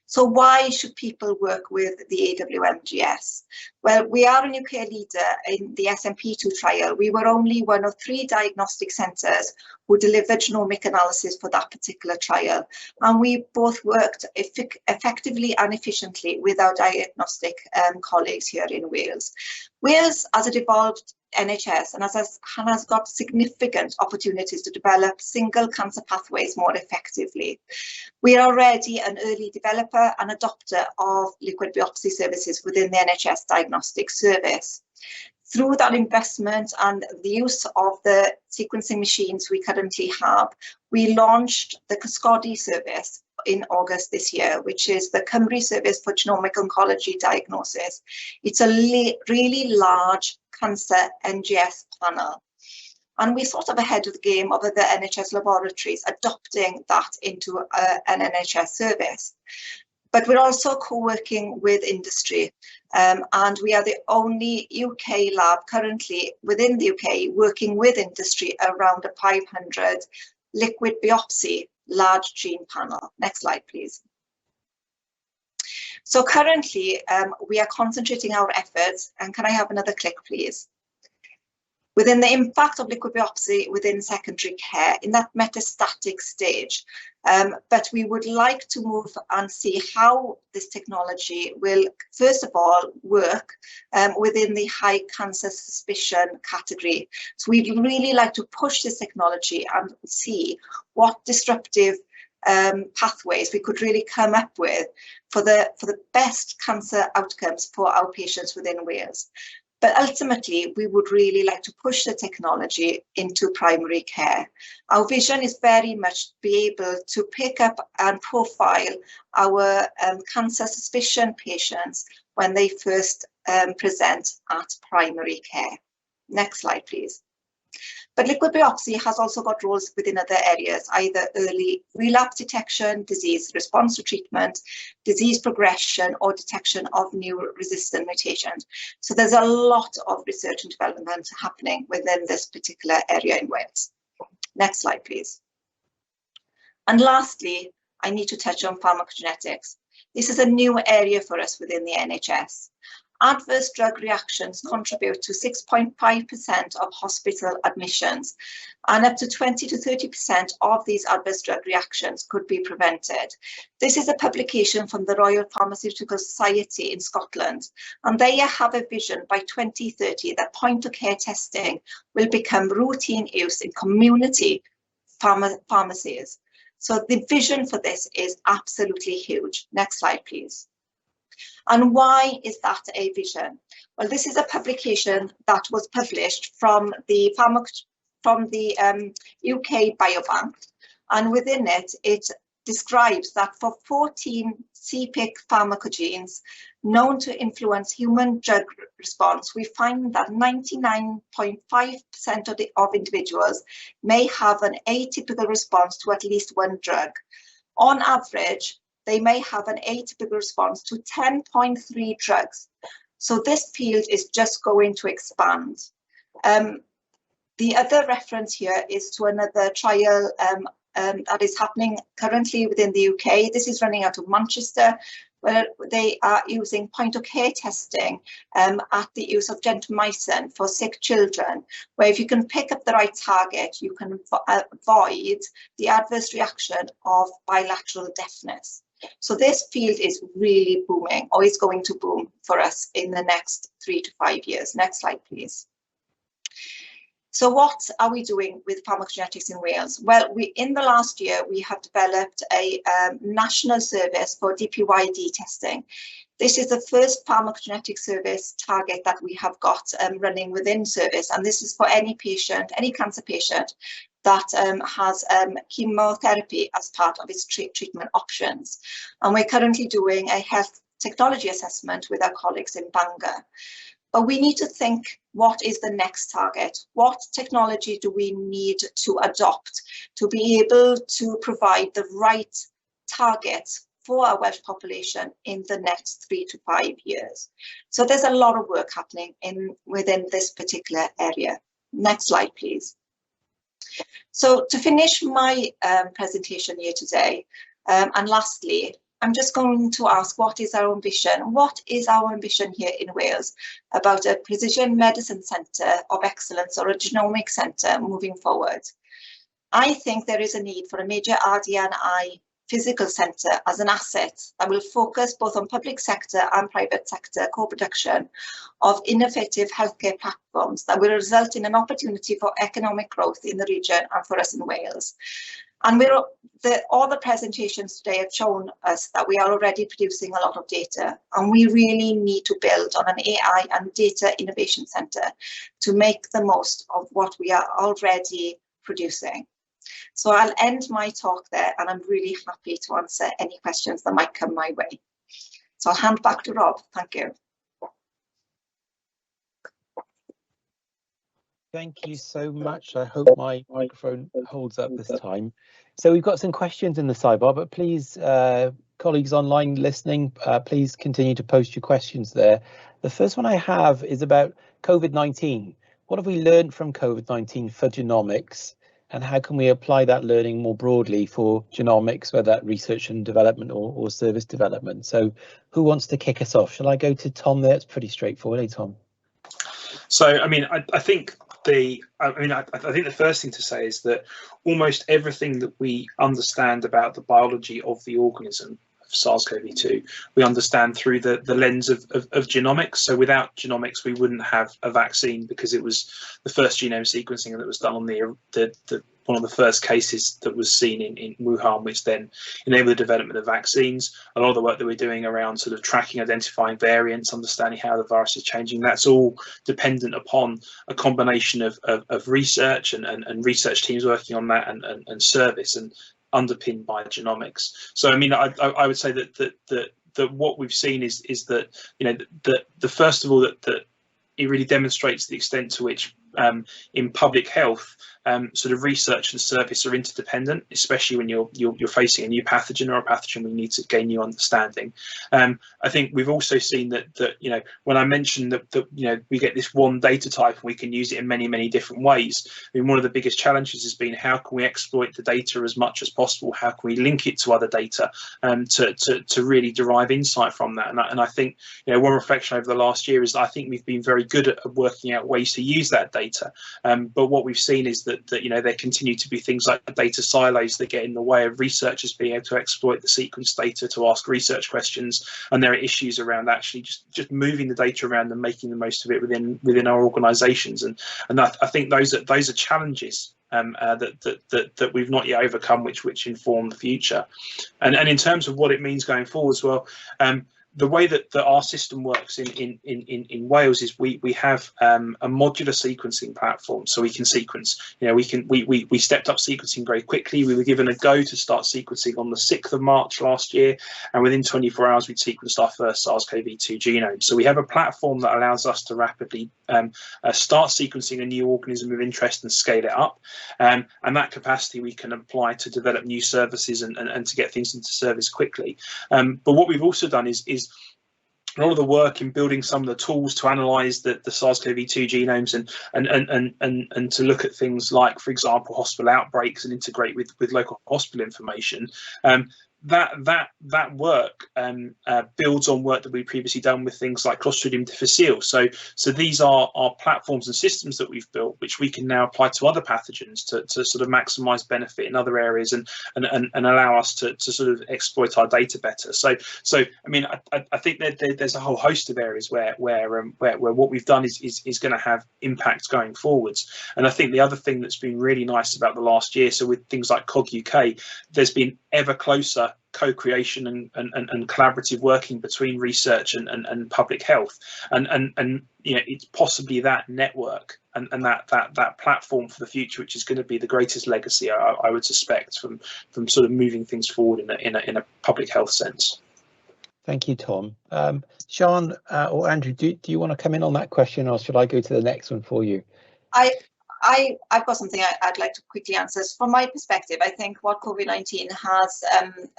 So why should people work with the AWMGS? Well, we are a UK leader in the SMP2 trial. We were only one of 3 diagnostic centres who delivered genomic analysis for that particular trial. And we both worked effectively and efficiently with our diagnostic colleagues here in Wales. Wales, as it evolved NHS and has got significant opportunities to develop single cancer pathways more effectively. We are already an early developer and adopter of liquid biopsy services within the NHS diagnostic service. Through that investment and the use of the sequencing machines we currently have, we launched the Cysgodi service in August this year, which is the Cymru Service for Genomic Oncology Diagnosis. It's a really large cancer NGS panel. And we're sort of ahead of the game of other NHS laboratories adopting that into an NHS service. But we're also co-working with industry, and we are the only UK lab currently within the UK working with industry around a 500 liquid biopsy large gene panel. Next slide, please. So currently we are concentrating our efforts, and can I have another click, please? Within the impact of liquid biopsy within secondary care in that metastatic stage. But we would like to move and see how this technology will, first of all, work within the high cancer suspicion category. So we'd really like to push this technology and see what disruptive pathways we could really come up with for the best cancer outcomes for our patients within Wales. But ultimately, we would really like to push the technology into primary care. Our vision is very much to be able to pick up and profile our cancer suspicion patients when they first present at primary care. Next slide, please. But liquid biopsy has also got roles within other areas, either early relapse detection, disease response to treatment, disease progression, or detection of new resistant mutations. So there's a lot of research and development happening within this particular area in Wales. Next slide, please. And lastly, I need to touch on pharmacogenetics. This is a new area for us within the NHS. Adverse drug reactions contribute to 6.5% of hospital admissions, and up to 20 to 30% of these adverse drug reactions could be prevented. This is a publication from the Royal Pharmaceutical Society in Scotland, and they have a vision by 2030 that point-of-care testing will become routine use in community pharmacies. So the vision for this is absolutely huge. Next slide, please. And why is that a vision? Well, this is a publication that was published from the UK Biobank, and within it, it describes that for 14 CPIC pharmacogenes known to influence human drug response, we find that 99.5% of individuals may have an atypical response to at least one drug. On average, they may have an atypical response to 10.3 drugs. So this field is just going to expand. The other reference here is to another trial that is happening currently within the UK. This is running out of Manchester, where they are using point-of-care testing at the use of gentamicin for sick children, where if you can pick up the right target, you can avoid the adverse reaction of bilateral deafness. So this field is really booming, or is going to boom for us in the next 3 to 5 years. Next slide, please. So what are we doing with pharmacogenetics in Wales? Well, in the last year, we have developed a national service for DPYD testing. This is the first pharmacogenetic service target that we have got running within service, and this is for any patient, any cancer patient that has chemotherapy as part of its treatment options. And we're currently doing a health technology assessment with our colleagues in Bangor. But we need to think, what is the next target? What technology do we need to adopt to be able to provide the right targets for our Welsh population in the next 3 to 5 years? So there's a lot of work happening within this particular area. Next slide, please. So to finish my presentation here today, and lastly, I'm just going to ask, what is our ambition? What is our ambition here in Wales about a precision medicine centre of excellence, or a genomic centre moving forward? I think there is a need for a major RD&I physical centre as an asset that will focus both on public sector and private sector co-production of innovative healthcare platforms that will result in an opportunity for economic growth in the region and for us in Wales. And all the presentations today have shown us that we are already producing a lot of data, and we really need to build on an AI and data innovation centre to make the most of what we are already producing. So I'll end my talk there, and I'm really happy to answer any questions that might come my way. So I'll hand back to Rob. Thank you. Thank you so much. I hope my microphone holds up this time. So we've got some questions in the sidebar, but please, colleagues online listening, please continue to post your questions there. The first one I have is about COVID-19. What have we learned from COVID-19 for genomics, and how can we apply that learning more broadly for genomics, whether that research and development or service development? So who wants to kick us off? Shall I go to Tom there? It's pretty straightforward, eh, Tom? So, I mean, I think the first thing to say is that almost everything that we understand about the biology of the organism, of SARS-CoV-2, we understand through the lens of genomics. So without genomics, we wouldn't have a vaccine, because it was the first genome sequencing that was done on one of the first cases that was seen in Wuhan, which then enabled the development of vaccines. A lot of the work that we're doing around sort of tracking, identifying variants, understanding how the virus is changing, that's all dependent upon a combination of research and research teams working on that and service, and underpinned by genomics. So, I mean, I would say that what we've seen is that, you know, the first of all, that it really demonstrates the extent to which in public health, sort of research and service are interdependent, especially when you're facing a new pathogen or a pathogen we need to gain new understanding. I think we've also seen that you know, when I mentioned that you know, we get this one data type and we can use it in many different ways. I mean, one of the biggest challenges has been, how can we exploit the data as much as possible? How can we link it to other data to really derive insight from that? And I think, you know, one reflection over the last year is that I think we've been very good at working out ways to use that data. But what we've seen is that you know, there continue to be things like data silos that get in the way of researchers being able to exploit the sequence data to ask research questions, and there are issues around actually just moving the data around and making the most of it within our organisations, and I think those are challenges that we've not yet overcome, which inform the future. And in terms of what it means going forward as well, the way that our system works in Wales is we have a modular sequencing platform, so we can sequence. You know, we stepped up sequencing very quickly. We were given a go to start sequencing on the 6th of March last year, and within 24 hours we'd sequenced our first SARS-CoV-2 genome. So we have a platform that allows us to rapidly start sequencing a new organism of interest and scale it up, and that capacity we can apply to develop new services and to get things into service quickly. But what we've also done is a lot of the work in building some of the tools to analyse the SARS-CoV-2 genomes and to look at things like, for example, hospital outbreaks and integrate with local hospital information. that work builds on work that we've previously done with things like Clostridium difficile. So these are platforms and systems that we've built, which we can now apply to other pathogens to sort of maximise benefit in other areas and allow us to sort of exploit our data better. So I mean, I think that there's a whole host of areas where what we've done is going to have impacts going forwards. And I think the other thing that's been really nice about the last year, so with things like COG UK, there's been ever closer co-creation and collaborative working between research and public health, and you know, it's possibly that network and that platform for the future which is going to be the greatest legacy, I would suspect, from sort of moving things forward in a public health sense. Thank you, Tom. Sian or Andrew, do you want to come in on that question, or should I go to the next one for you? I've got something I'd like to quickly answer. From my perspective, I think what COVID-19 has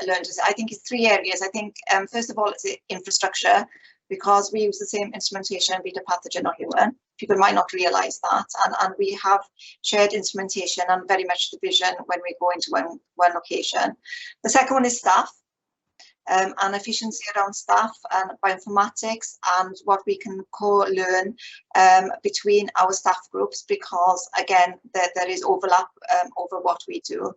learned is, I think, it's three areas. I think, first of all, it's infrastructure, because we use the same instrumentation, be it a pathogen or human. People might not realise that, and we have shared instrumentation and very much the vision when we go into one location. The second one is staff. And efficiency around staff and bioinformatics, and what we can co-learn between our staff groups, because again there is overlap over what we do.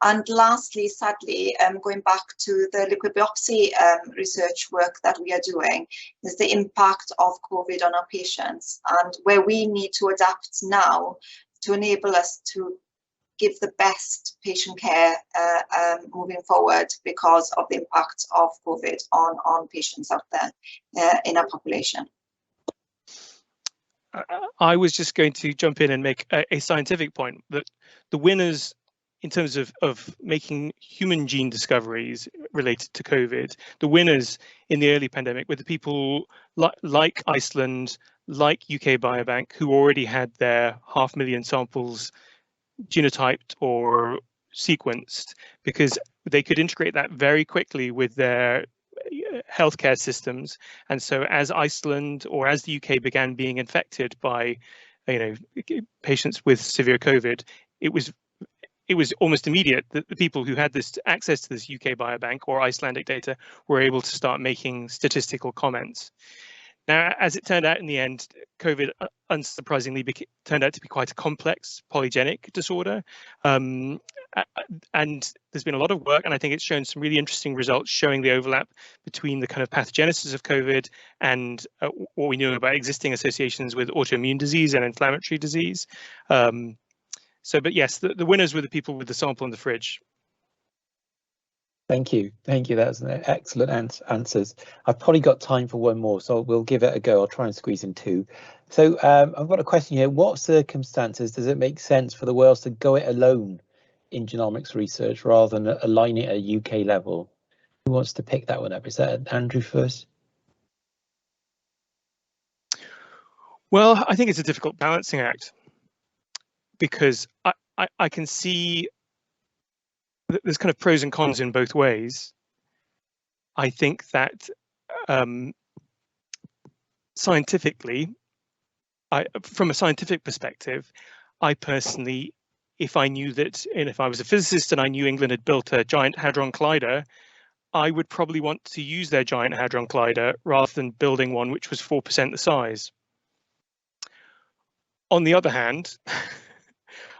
And lastly, sadly, going back to the liquid biopsy research work that we are doing, is the impact of COVID on our patients, and where we need to adapt now to enable us to give the best patient care moving forward, because of the impact of COVID on patients out there in our population. I was just going to jump in and make a scientific point that the winners in terms of making human gene discoveries related to COVID, the winners in the early pandemic were the people like Iceland, like UK Biobank, who already had their 500,000 samples genotyped or sequenced, because they could integrate that very quickly with their healthcare systems. And so as Iceland or as the UK began being infected by, you know, patients with severe COVID, it was almost immediate that the people who had this access to this UK Biobank or Icelandic data were able to start making statistical comments. Now, as it turned out in the end, COVID unsurprisingly turned out to be quite a complex polygenic disorder. And there's been a lot of work, and I think it's shown some really interesting results showing the overlap between the kind of pathogenesis of COVID and what we know about existing associations with autoimmune disease and inflammatory disease. But yes, the winners were the people with the sample in the fridge. Thank you. That was an excellent answers. I've probably got time for one more, so we'll give it a go. I'll try and squeeze in two. So I've got a question here. What circumstances does it make sense for the Wales to go it alone in genomics research rather than align it at a UK level? Who wants to pick that one up? Is that Andrew first? Well, I think it's a difficult balancing act, because I can see there's kind of pros and cons in both ways. I think that scientifically, from a scientific perspective, I personally, if I knew that, and if I was a physicist and I knew England had built a giant hadron collider, I would probably want to use their giant hadron collider rather than building one which was 4% the size. On the other hand,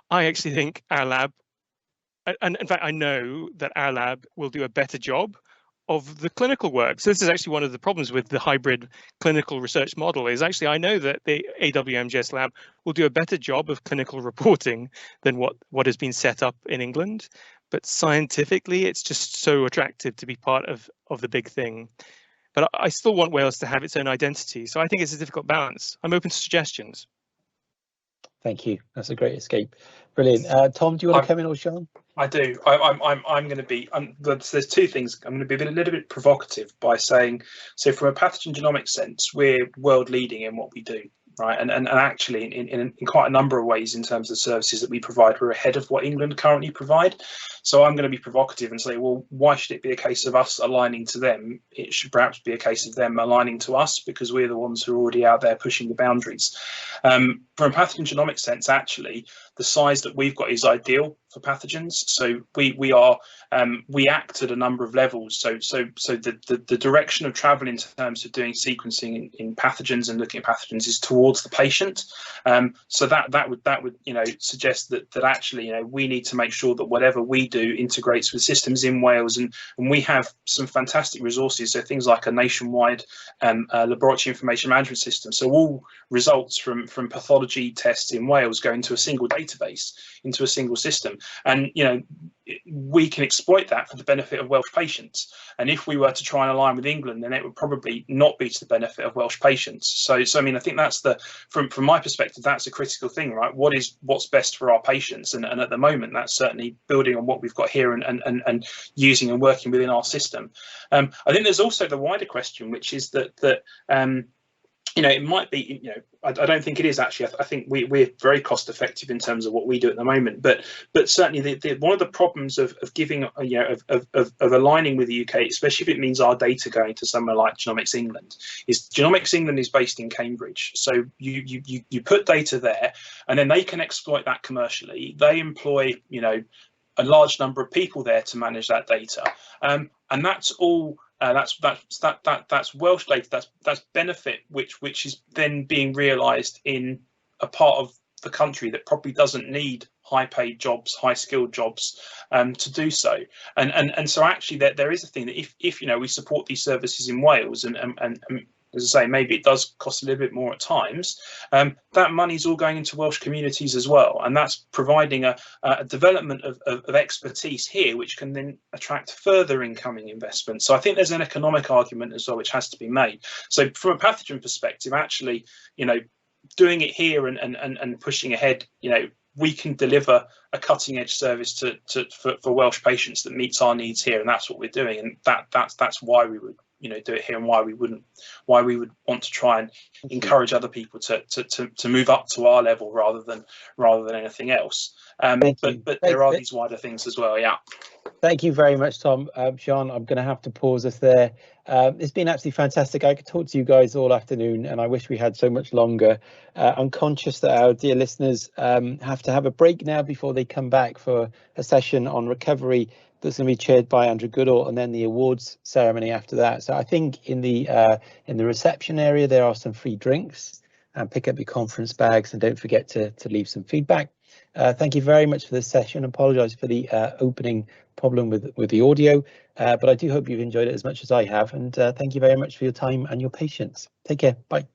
I actually think our lab, and in fact, I know that our lab will do a better job of the clinical work. So this is actually one of the problems with the hybrid clinical research model, is actually I know that the AWMGS lab will do a better job of clinical reporting than what has been set up in England. But scientifically, it's just so attractive to be part of the big thing. But I still want Wales to have its own identity. So I think it's a difficult balance. I'm open to suggestions. Thank you. That's a great escape. Brilliant. Tom, do you want to come in, or Sian? I do. I'm going to be. There's two things. I'm going to be a little bit provocative by saying, so from a pathogen genomics sense, we're world leading in what we do, right? And actually, in quite a number of ways, in terms of services that we provide, we're ahead of what England currently provide. So I'm going to be provocative and say, well, why should it be a case of us aligning to them? It should perhaps be a case of them aligning to us, because we're the ones who are already out there pushing the boundaries. From a pathogen genomics sense, actually, the size that we've got is ideal for pathogens. So we act at a number of levels. So the direction of travel in terms of doing sequencing in pathogens and looking at pathogens is towards the patient. So that would suggest that actually we need to make sure that whatever we do integrates with systems in Wales, and we have some fantastic resources. So things like a nationwide laboratory information management system. So all results from pathology tests in Wales go into a single database, into a single system, and we can exploit that for the benefit of Welsh patients. And if we were to try and align with England, then it would probably not be to the benefit of Welsh patients. So I mean, I think that's from my perspective, that's a critical thing, right? What's best for our patients, and at the moment, that's certainly building on what we've got here and using and working within our system. I think there's also the wider question, which is that it might be, I don't think it is actually. I think we're very cost effective in terms of what we do at the moment. But certainly, one of the problems of giving, of aligning with the UK, especially if it means our data going to somewhere like Genomics England, is Genomics England is based in Cambridge. So you put data there, and then they can exploit that commercially. They employ, a large number of people there to manage that data, and that's all. That's Welsh data. That's benefit which is then being realised in a part of the country that probably doesn't need high-paid jobs, high-skilled jobs to do so. And so actually there is a thing that if we support these services in Wales and as I say, maybe it does cost a little bit more at times, that money's all going into Welsh communities as well. And that's providing a development of expertise here, which can then attract further incoming investment. So I think there's an economic argument as well, which has to be made. So from a pathogen perspective, actually, doing it here and pushing ahead, we can deliver a cutting edge service for Welsh patients that meets our needs here. And that's what we're doing. And that's why we would do it here, and why we would want to try and encourage other people to move up to our level rather than anything else. But there are these wider things as well. Yeah. Thank you very much, Tom. Sian, I'm going to have to pause us there. It's been absolutely fantastic. I could talk to you guys all afternoon, and I wish we had so much longer. I'm conscious that our dear listeners have to have a break now before they come back for a session on recovery that's going to be chaired by Andrew Goodall, and then the awards ceremony after that. So I think in the reception area there are some free drinks, and pick up your conference bags, and don't forget to leave some feedback. Thank you very much for this session. Apologise for the opening problem with the audio, but I do hope you've enjoyed it as much as I have, and thank you very much for your time and your patience. Take care. Bye.